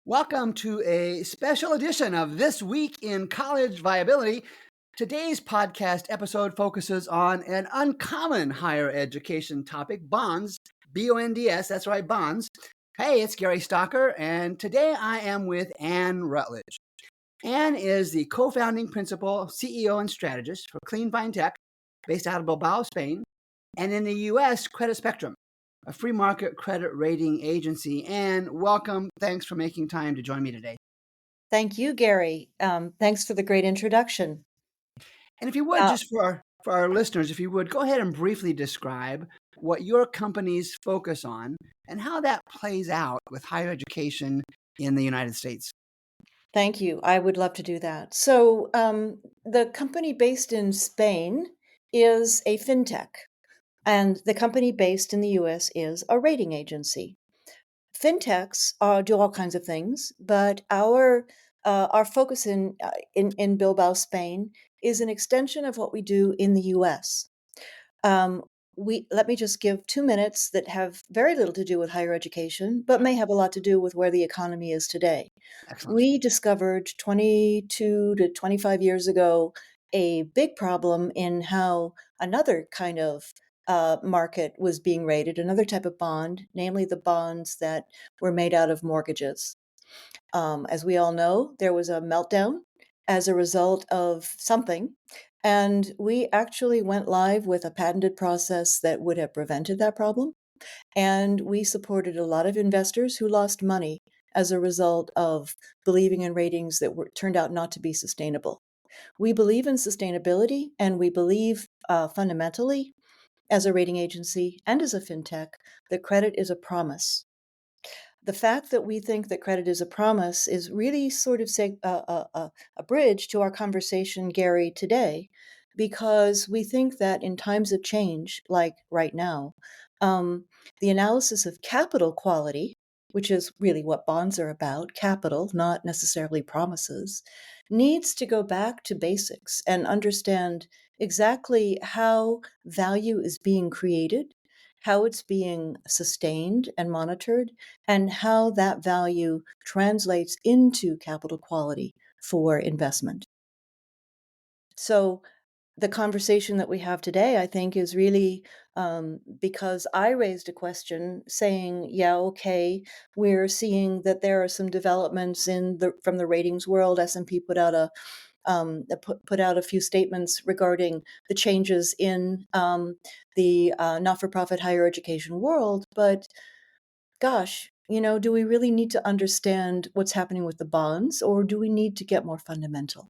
Welcome to a special edition of This Week in College Viability. Today's podcast episode focuses on an uncommon higher education topic, bonds, B-O-N-D-S, that's right, bonds. Hey, it's Gary Stocker, and today I am with Ann Rutledge. Ann is the co-founding principal, CEO, and strategist for CleanFintech, based out of Bilbao, Spain, and in the U.S., CreditSpectrum, a free market credit rating agency. And welcome. Thanks for making time to join me today. Thank you, Gary. Thanks for the great introduction. And if you would, just for our listeners, if you would, go ahead and briefly describe what your companies focus on and how that plays out with higher education in the United States. Thank you. I would love to do that. So, the company based in Spain is a fintech, and the company based in the US is a rating agency. Fintechs do all kinds of things, but our focus in Bilbao, Spain, is an extension of what we do in the US. Let me just give 2 minutes that have very little to do with higher education, but may have a lot to do with where the economy is today. Excellent. We discovered 22 to 25 years ago a big problem in how another kind of market was being rated, another type of bond, namely the bonds that were made out of mortgages. As we all know, there was a meltdown as a result of something, and we actually went live with a patented process that would have prevented that problem. And we supported a lot of investors who lost money as a result of believing in ratings that turned out not to be sustainable. We believe in sustainability, and we believe fundamentally, as a rating agency and as a fintech, that credit is a promise. The fact that we think that credit is a promise is really sort of a bridge to our conversation, Gary, today, because we think that in times of change, like right now, the analysis of capital quality, which is really what bonds are about, capital, not necessarily promises, needs to go back to basics and understand exactly how value is being created, how it's being sustained and monitored, and how that value translates into capital quality for investment. So, the conversation that we have today, I think, is really because I raised a question saying, yeah, okay, we're seeing that there are some developments from the ratings world. S&P put out a few statements regarding the changes in the not-for-profit higher education world. But gosh, do we really need to understand what's happening with the bonds, or do we need to get more fundamental?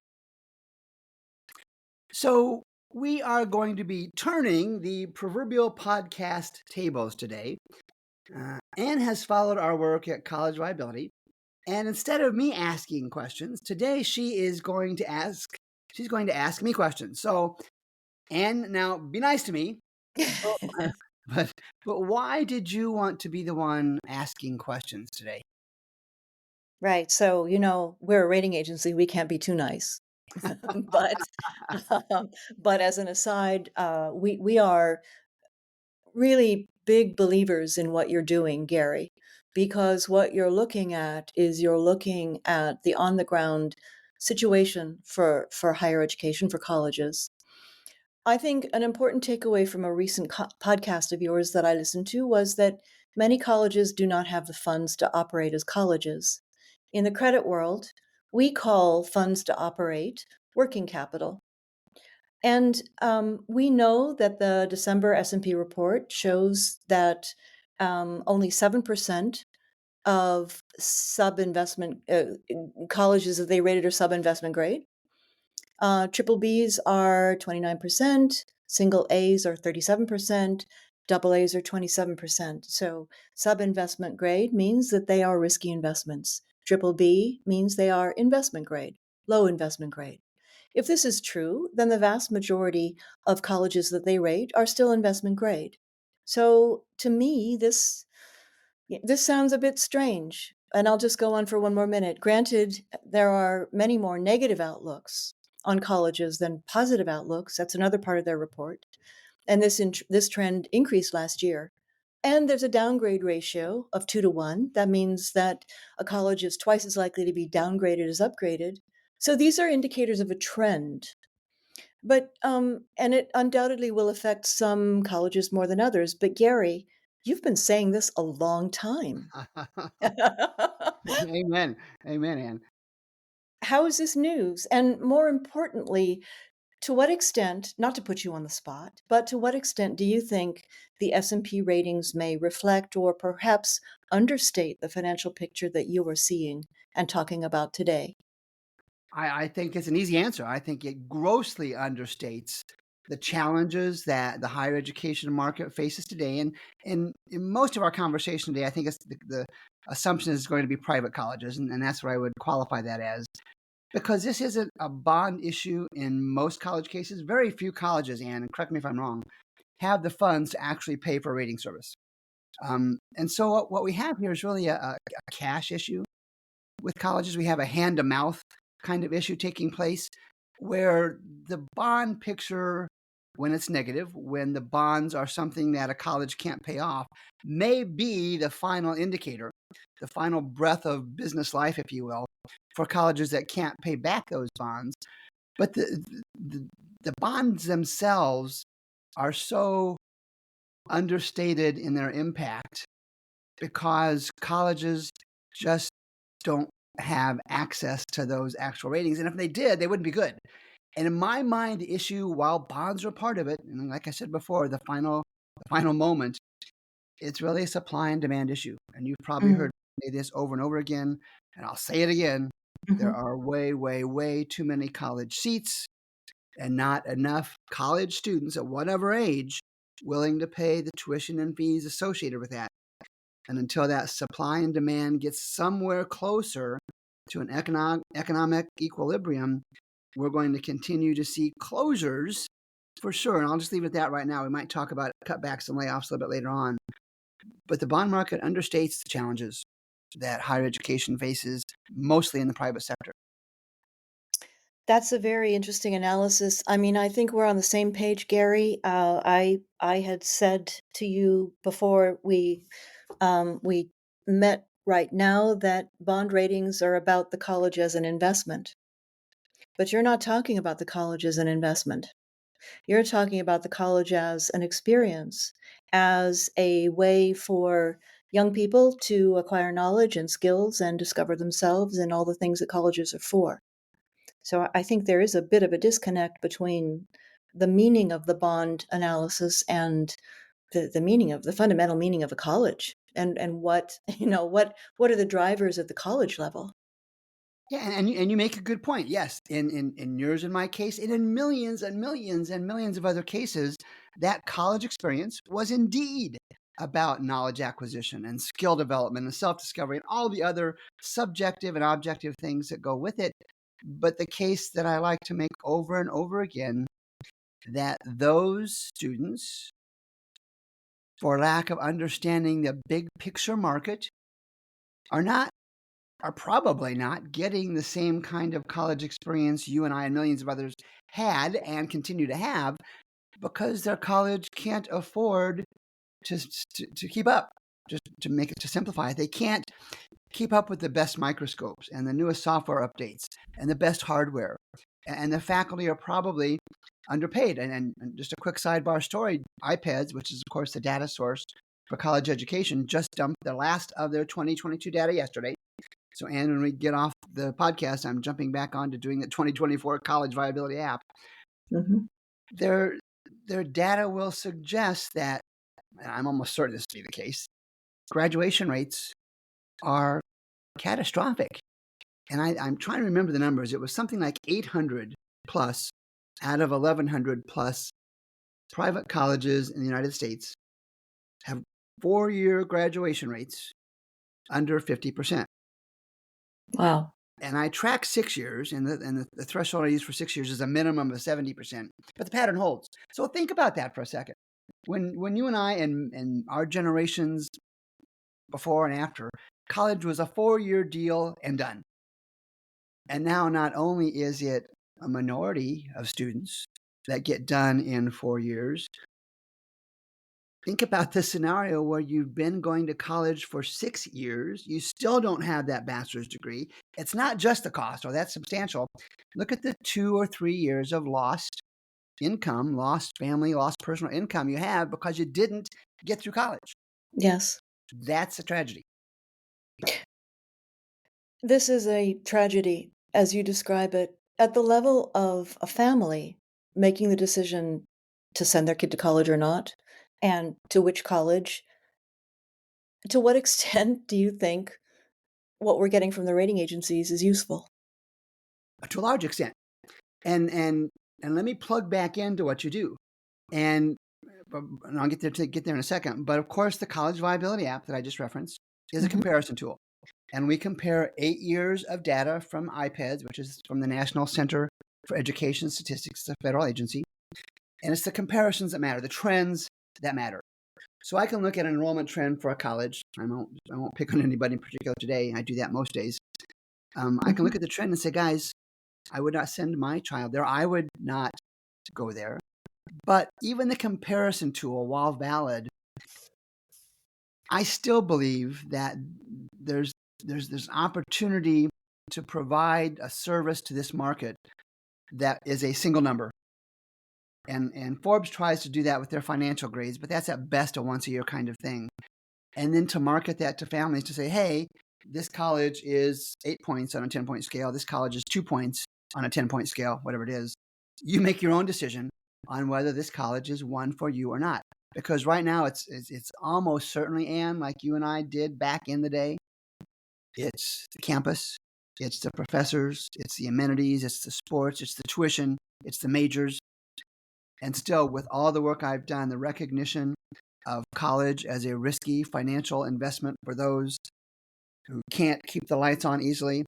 So we are going to be turning the proverbial podcast tables today. Ann has followed our work at College Viability. And instead of me asking questions, today she's going to ask me questions. So, Ann, now be nice to me. but but why did you want to be the one asking questions today? Right. So, we're a rating agency. We can't be too nice. but um, but as an aside, we are really big believers in what you're doing, Gary, because what you're looking at is you're looking at the on the ground situation for higher education, for colleges. I think an important takeaway from a recent podcast of yours that I listened to was that many colleges do not have the funds to operate as colleges. In the credit world, we call funds to operate working capital. And we know that the December S&P report shows that only 7% of sub-investment colleges that they rated are sub-investment grade. Triple Bs are 29%, single As are 37%, double As are 27%. So sub-investment grade means that they are risky investments. Triple B means they are investment grade, low investment grade. If this is true, then the vast majority of colleges that they rate are still investment grade. So to me, this sounds a bit strange. And I'll just go on for one more minute. Granted, there are many more negative outlooks on colleges than positive outlooks. That's another part of their report. And this trend increased last year. And there's a downgrade ratio of 2 to 1. That means that a college is twice as likely to be downgraded as upgraded. So these are indicators of a trend. But and it undoubtedly will affect some colleges more than others. But Gary, you've been saying this a long time. Amen. Amen, Ann. How is this news? And more importantly, to what extent, not to put you on the spot, but to what extent do you think the S&P ratings may reflect or perhaps understate the financial picture that you are seeing and talking about today? I think it's an easy answer. I think it grossly understates the challenges that the higher education market faces today. And in most of our conversation today, I think it's the assumption is going to be private colleges, and that's what I would qualify that as. Because this isn't a bond issue in most college cases. Very few colleges, Ann, and correct me if I'm wrong, have the funds to actually pay for a rating service. And so what we have here is really a cash issue with colleges. We have a hand to mouth kind of issue taking place where the bond picture, when it's negative, when the bonds are something that a college can't pay off, may be the final indicator, the final breath of business life, if you will, for colleges that can't pay back those bonds. But the bonds themselves are so understated in their impact because colleges just don't have access to those actual ratings. And if they did, they wouldn't be good. And in my mind, the issue, while bonds are part of it, and like I said before, the final moment, it's really a supply and demand issue. And you've probably Mm, heard me say this over and over again, and I'll say it again. There mhm. are way, way, way too many college seats and not enough college students at whatever age willing to pay the tuition and fees associated with that. And until that supply and demand gets somewhere closer to an economic equilibrium, we're going to continue to see closures for sure. And I'll just leave it at that right now. We might talk about cutbacks and layoffs a little bit later on. But the bond market understates the challenges that higher education faces, mostly in the private sector. That's a very interesting analysis. I mean, I think we're on the same page, Gary. I had said to you before we met right now that bond ratings are about the college as an investment, but you're not talking about the college as an investment. You're talking about the college as an experience, as a way for young people to acquire knowledge and skills and discover themselves and all the things that colleges are for. So I think there is a bit of a disconnect between the meaning of the bond analysis and the meaning of the fundamental meaning of a college and what what are the drivers at the college level. Yeah, and you make a good point. Yes, in yours and my case, and in millions and millions and millions of other cases, that college experience was indeed about knowledge acquisition and skill development and self-discovery and all the other subjective and objective things that go with it. But the case that I like to make over and over again, that those students, for lack of understanding the big picture market, are not are probably not getting the same kind of college experience you and I and millions of others had and continue to have because their college can't afford to keep up. Just to make it to simplify, they can't keep up with the best microscopes and the newest software updates and the best hardware. And the faculty are probably underpaid. And just a quick sidebar story, iPads, which is, of course, the data source for college education, just dumped the last of their 2022 data yesterday. So, Ann, when we get off the podcast, I'm jumping back on to doing the 2024 College Viability app. Mhm. Their, their data will suggest that, and I'm almost certain this to be the case, graduation rates are catastrophic. And I'm trying to remember the numbers. It was something like 800 plus out of 1,100 plus private colleges in the United States have 4-year graduation rates under 50%. Wow. And I track 6 years, and the threshold I use for 6 years is a minimum of 70%. But the pattern holds. So think about that for a second. When you and I and our generations before and after, college was a 4-year deal and done. And now not only is it a minority of students that get done in 4 years, think about this scenario where you've been going to college for 6 years, you still don't have that bachelor's degree. It's not just the cost, or that's substantial. Look at the 2 or 3 years of lost income, lost family, lost personal income you have because you didn't get through college. Yes. That's a tragedy. This is a tragedy, as you describe it, at the level of a family making the decision to send their kid to college or not, and to which college. To what extent do you think what we're getting from the rating agencies is useful? To a large extent. And and and let me plug back into what you do. And, and I'll get there in a second. But of course, the college viability app that I just referenced is a Mhm. comparison tool. And we compare 8 years of data from iPads, which is from the National Center for Education Statistics, the federal agency. And it's the comparisons that matter, the trends that matter. So I can look at an enrollment trend for a college. I won't pick on anybody in particular today. I do that most days. I can Mhm. look at the trend and say, guys, I would not send my child there. I would not go there. But even the comparison tool, while valid, I still believe that there's there's opportunity to provide a service to this market that is a single number. And Forbes tries to do that with their financial grades, but that's at best a once a year kind of thing. And then to market that to families to say, hey, this college is 8 points on a 10-point scale. This college is 2 points on a 10-point scale, whatever it is. You make your own decision on whether this college is one for you or not. Because right now it's almost certainly, Ann, like you and I did back in the day. It's the campus, it's the professors, it's the amenities, it's the sports, it's the tuition, it's the majors. And still, with all the work I've done, the recognition of college as a risky financial investment for those who can't keep the lights on easily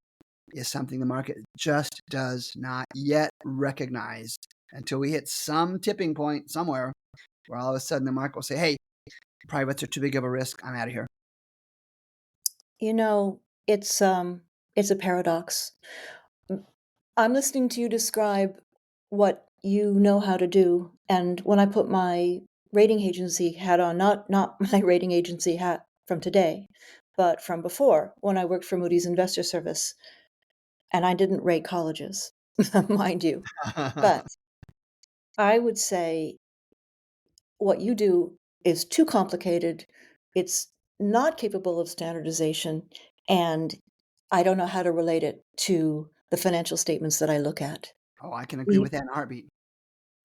is something the market just does not yet recognize until we hit some tipping point somewhere where all of a sudden the market will say, hey, privates are too big of a risk. I'm out of here. You know, it's a paradox. M I'm listening to you describe what you know how to do, and when I put my rating agency hat on, not my rating agency hat from today, but from before, when I worked for Moody's Investor Service, and I didn't rate colleges, mind you, but I would say what you do is too complicated, it's not capable of standardization, and I don't know how to relate it to the financial statements that I look at. Oh, I can agree You with that in a heartbeat.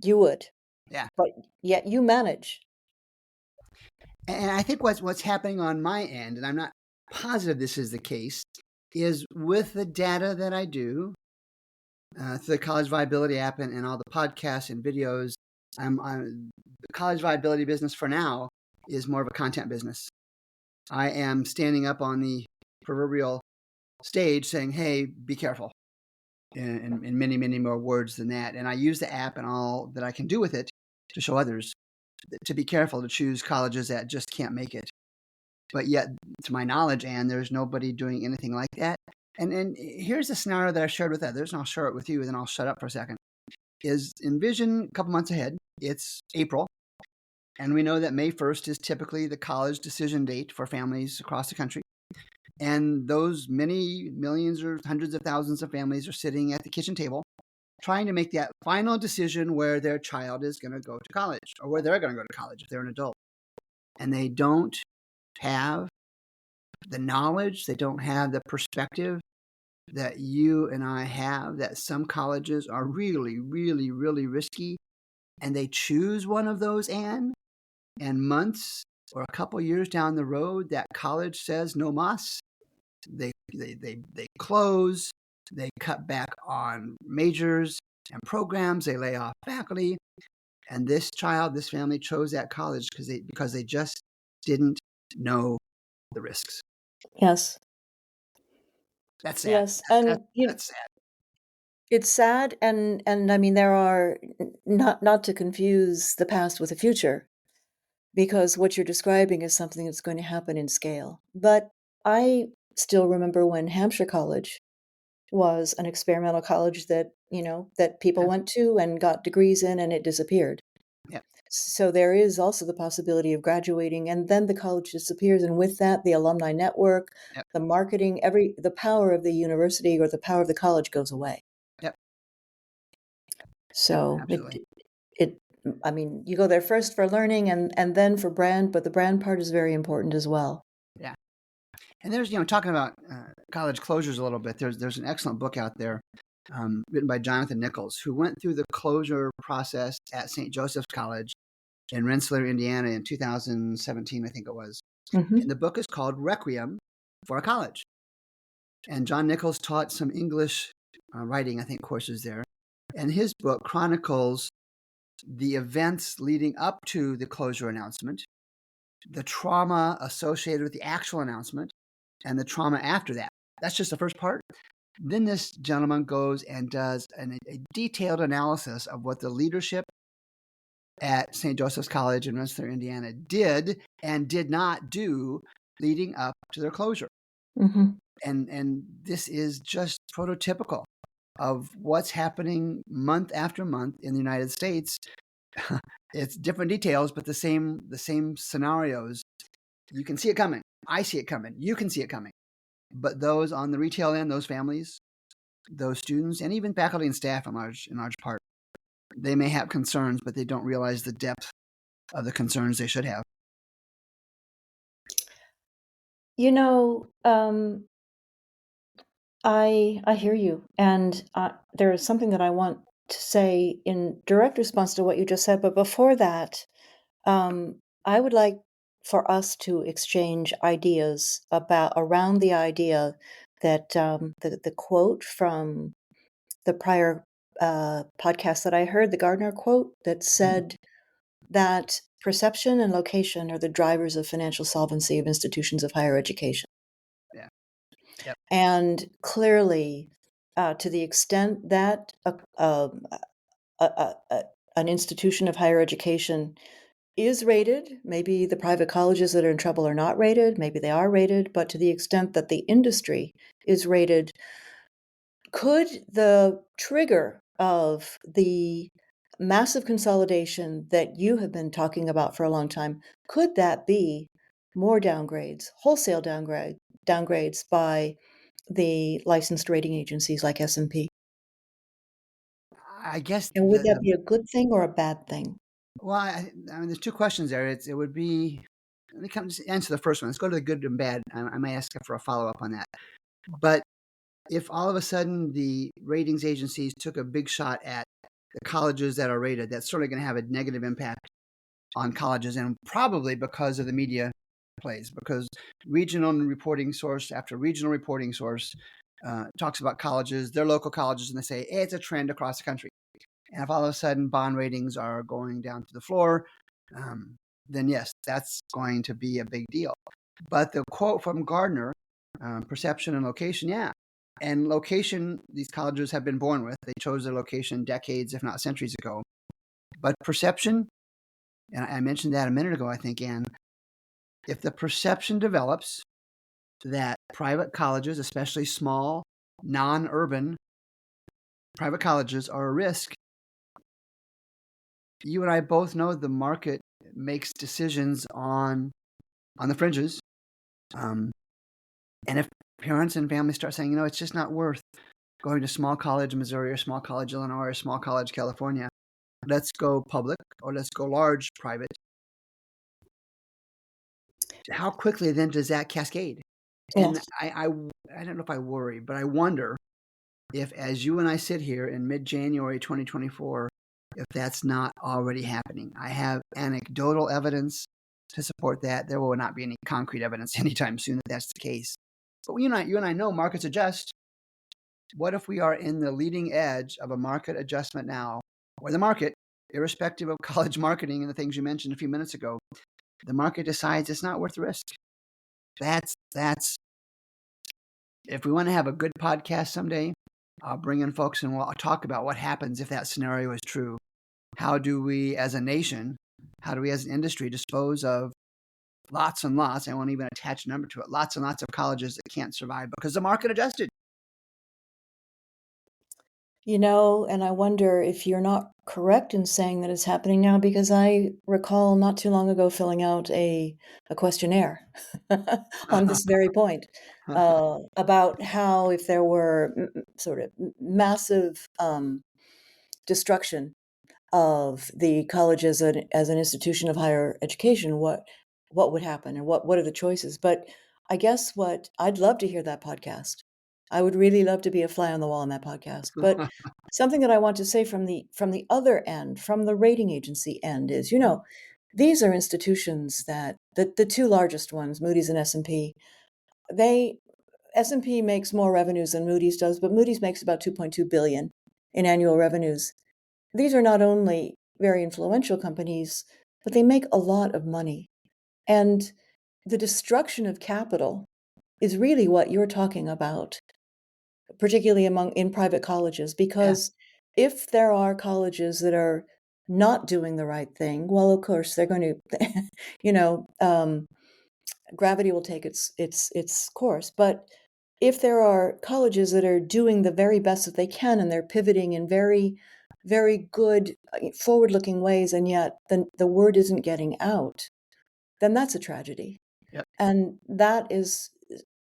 you would, Yeah. but yet you manage. And I think what's happening on my end, and I'm not positive this is the case, is with the data that I do, through the College Viability app and all the podcasts and videos, the college viability business for now is more of a content business. I am standing up on the proverbial stage saying, hey, be careful, in many, many more words than that. And I use the app and all that I can do with it to show others to be careful to choose colleges that just can't make it. But yet, to my knowledge, Ann, there's nobody doing anything like that. And here's the scenario that I shared with others, and I'll share it with you, and then I'll shut up for a second. Is envision a couple months ahead. It's April, and we know that May 1st is typically the college decision date for families across the country. And those many millions or hundreds of thousands of families are sitting at the kitchen table trying to make that final decision where their child is going to go to college or where they're going to go to college if they're an adult. And they don't have the knowledge, they don't have the perspective that you and I have, that some colleges are really, really, really risky. And they choose one of those, Ann, and months or a couple years down the road, that college says no mas. They close, they cut back on majors and programs, they lay off faculty. And this child, this family chose that college because they just didn't know the risks. Yes. That's sad. Yes, and, That's sad. it's sad, and I mean, there are not to confuse the past with the future, because what you're describing is something that's going to happen in scale. But I still remember when Hampshire College was an experimental college that, that people Yeah, went to and got degrees in, and it disappeared. yeah. So there is also the possibility of graduating and then the college disappears. And with that, the alumni network, Yep. the marketing, the power of the university or the power of the college goes away. Yep. Yep. So Absolutely. I mean, you go there first for learning and then for brand, but the brand part is very important as well. Yeah. And there's, talking about college closures a little bit, there's an excellent book out there written by Jonathan Nichols, who went through the closure process at St. Joseph's College in Rensselaer, Indiana in 2017, I think it was. Mm-hmm. And the book is called Requiem for a College. And John Nichols taught some English writing, I think, courses there. And his book chronicles the events leading up to the closure announcement, the trauma associated with the actual announcement, and the trauma after that. That's just the first part. Then this gentleman goes and does a detailed analysis of what the leadership at St. Joseph's College in Rensselaer, Indiana did and did not do leading up to their closure. Mm-hmm. And this is just prototypical of what's happening month after month in the United States. It's different details, but the same scenarios. You can see it coming. I see it coming. You can see it coming. But those on the retail end, those families, those students, and even faculty and staff in large part, they may have concerns, but they don't realize the depth of the concerns they should have. You know, I hear you, and there is something that I want to say in direct response to what you just said. But before that, I would like for us to exchange ideas around the idea that the quote from the prior podcast that I heard, the Gardner quote that said that perception and location are the drivers of financial solvency of institutions of higher education. Yeah. Yep. And clearly, to the extent that an institution of higher education is rated, maybe the private colleges that are in trouble are not rated, maybe they are rated, but to the extent that the industry is rated, could the trigger of the massive consolidation that you have been talking about for a long time, could that be more downgrades, wholesale downgrades by the licensed rating agencies like S&P? I guess And would that be a good thing or a bad thing? well, I mean, there's two questions there. It would be, let me answer the first one. Let's go to the good and bad. I may ask for a follow up on that. But if all of a sudden the ratings agencies took a big shot at the colleges that are rated, that's certainly going to have a negative impact on colleges, and probably because of the media plays, because regional reporting source after regional reporting source talks about colleges, their local colleges, and they say, hey, it's a trend across the country. And if all of a sudden bond ratings are going down to the floor, then yes, that's going to be a big deal. But the quote from Gardner, perception and location, yeah. And location, these colleges have been born with. They chose their location decades, if not centuries ago. But perception, and I mentioned that a minute ago, I think, Ann, if the perception develops that private colleges, especially small, non-urban private colleges, are a risk, you and I both know the market makes decisions on the fringes. And if parents and families start saying, it's just not worth going to small college Missouri or small college Illinois or small college California, let's go public or let's go large private. How quickly then does that cascade? And Yes. I don't know if I worry, but I wonder if, as you and I sit here in mid-January 2024, if that's not already happening. I have anecdotal evidence to support that. There will not be any concrete evidence anytime soon that that's the case. But you and I know markets adjust. What if we are in the leading edge of a market adjustment now, where the market, irrespective of college marketing and the things you mentioned a few minutes ago, the market decides it's not worth the risk? That's if we want to have a good podcast someday, I'll bring in folks and we'll talk about what happens if that scenario is true. How do we as a nation, how do we as an industry dispose of lots and lots, I won't even attach a number to it, lots and lots of colleges that can't survive because the market adjusted? And I wonder if you're not correct in saying that it's happening now because I recall not too long ago filling out a questionnaire on this very point about how if there were sort of massive destruction of the college as an institution of higher education, what would happen and what are the choices? But I guess what I'd love to hear that podcast. I would really love to be a fly on the wall on that podcast. But something that I want to say from the other end, from the rating agency end, is these are institutions that the two largest ones, Moody's and S&P, they S&P makes more revenues than Moody's does, but Moody's makes about 2.2 billion in annual revenues. These are not only very influential companies, but they make a lot of money. And the destruction of capital is really what you're talking about, particularly in private colleges, Yeah. because if there are colleges that are not doing the right thing, well, of course, they're going to, gravity will take its course. But if there are colleges that are doing the very best that they can and they're pivoting in very, very good, forward-looking ways, and yet the word isn't getting out, then that's a tragedy. Yep. And that is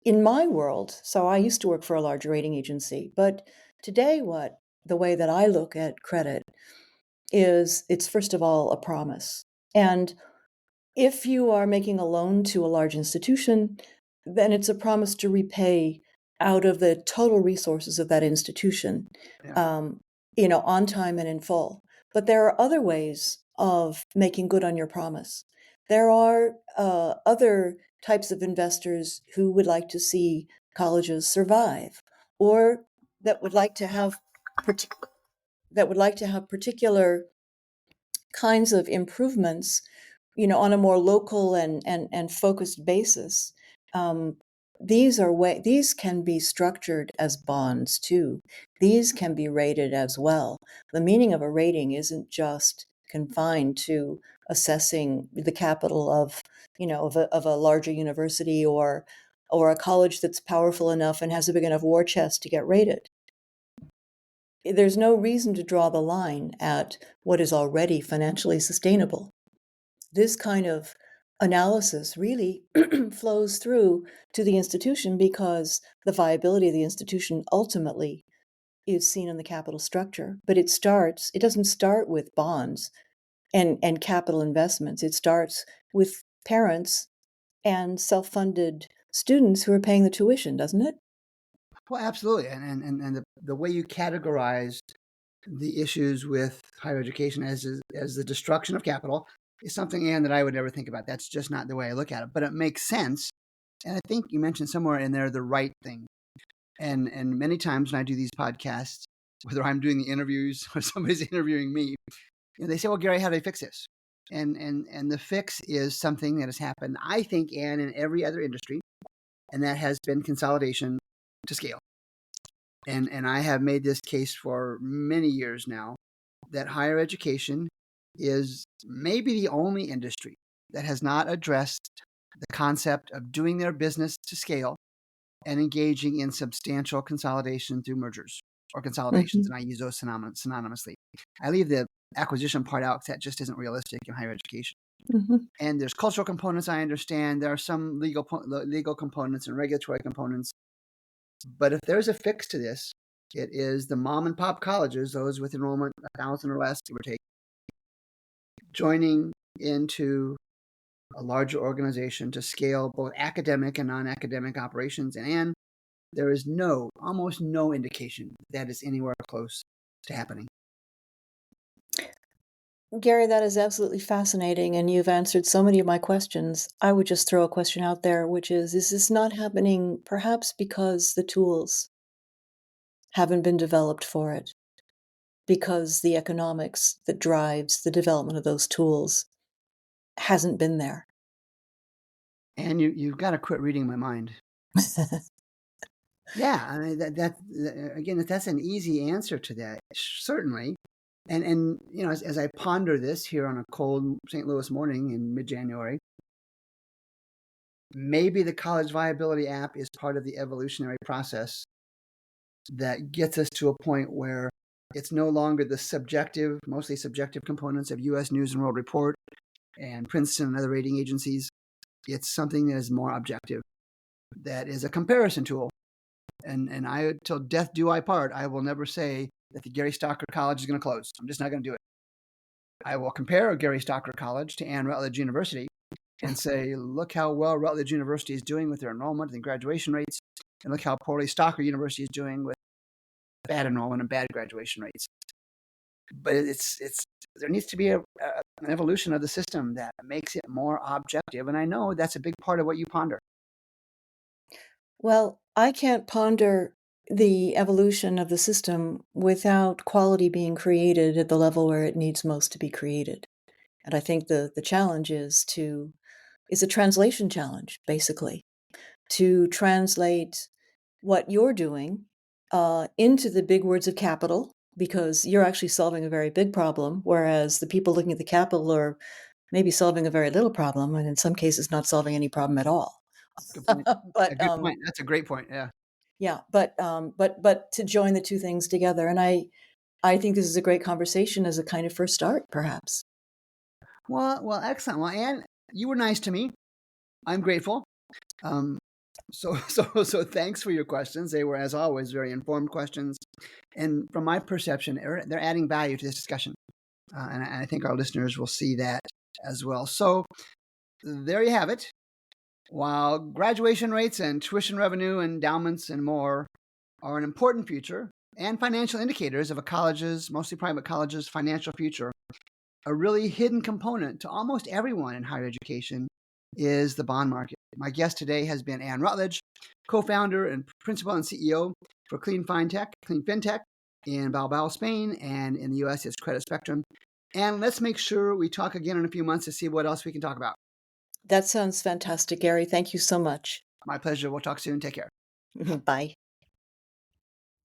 in my world. So I used to work for a large rating agency, but today the way that I look at credit is it's first of all a promise. And if you are making a loan to a large institution, then it's a promise to repay out of the total resources of that institution, Yeah. um, on time and in full. But there are other ways of making good on your promise. There are other types of investors who would like to see colleges survive, or that would like to have particular kinds of improvements, on a more local and focused basis. Um, these can be structured as bonds too. These can be rated as well. The meaning of a rating isn't just confined to assessing the capital of a larger university or a college that's powerful enough and has a big enough war chest to get rated. There's no reason to draw the line at what is already financially sustainable. This kind of analysis really flows through to the institution because the viability of the institution ultimately is seen in the capital structure. But it doesn't start with bonds and capital investments. It starts with parents and self-funded students who are paying the tuition, doesn't it? Well, absolutely. And the way you categorize the issues with higher education as the destruction of capital is something, Ann, that I would never think about. That's just not the way I look at it. But it makes sense. And I think you mentioned somewhere in there the right thing. And many times when I do these podcasts, whether I'm doing the interviews or somebody's interviewing me, they say, "Well, Gary, how do I fix this?" And the fix is something that has happened, I think, Ann, in every other industry, and that has been consolidation to scale. And I have made this case for many years now that higher education is maybe the only industry that has not addressed the concept of doing their business to scale and engaging in substantial consolidation through mergers or consolidations. Hmm. And I use those synonymously. I leave the acquisition part out because that just isn't realistic in higher education. Hmm. And there's cultural components, I understand. There are some legal components and regulatory components. But if there's a fix to this, it is the mom and pop colleges, those with enrollment 1,000 or less, give or take, joining into a larger organization to scale both academic and non-academic operations. And there is almost no indication that is anywhere close to happening. Gary, that is absolutely fascinating, and you've answered so many of my questions. I would just throw a question out there, which is this not happening perhaps because the tools haven't been developed for it? Because the economics that drives the development of those tools hasn't been there? And you've got to quit reading my mind. Yeah, I mean, again, that's an easy answer to that, certainly. And as I ponder this here on a cold St. Louis morning in mid-January, maybe the college viability app is part of the evolutionary process that gets us to a point where It's no longer the subjective, mostly subjective components of U.S. News and World Report and Princeton and other rating agencies. It's something that is more objective, that is a comparison tool. And I, till death do I part, I will never say that the Gary Stocker College is going to close. I'm just not going to do it. I will compare Gary Stocker College to Ann Rutledge University and say, look how well Rutledge University is doing with their enrollment and graduation rates, and look how poorly Stocker University is doing with bad enrollment and bad graduation rates. But there needs to be an evolution of the system that makes it more objective, and I know that's a big part of what you ponder. Well, I can't ponder the evolution of the system without quality being created at the level where it needs most to be created. And I think the challenge is a translation challenge, basically, to translate what you're doing into the big words of capital, because you're actually solving a very big problem, whereas the people looking at the capital are maybe solving a very little problem, and in some cases not solving any problem at all. Good point. A But good point. That's a great point. Yeah. yeah, but to join the two things together, and I think this is a great conversation as a kind of first start, perhaps. Well, excellent. Well, Ann, you were nice to me. I'm grateful. Um, so thanks for your questions. They were, as always, very informed questions, and from my perception, they're adding value to this discussion, and I think our listeners will see that as well. So there you have it. While graduation rates and tuition revenue, endowments, and more are an important future and financial indicators of a college's, mostly private colleges, financial future, a really hidden component to almost everyone in higher education is the bond market. My guest today has been Ann Rutledge, co-founder and principal and CEO for CleanFintech in Bilbao, Spain, and in the US it's CreditSpectrum. And let's make sure we talk again in a few months to see what else we can talk about. That sounds fantastic, Gary. Thank you so much. My pleasure. We'll talk soon. Take care. Bye.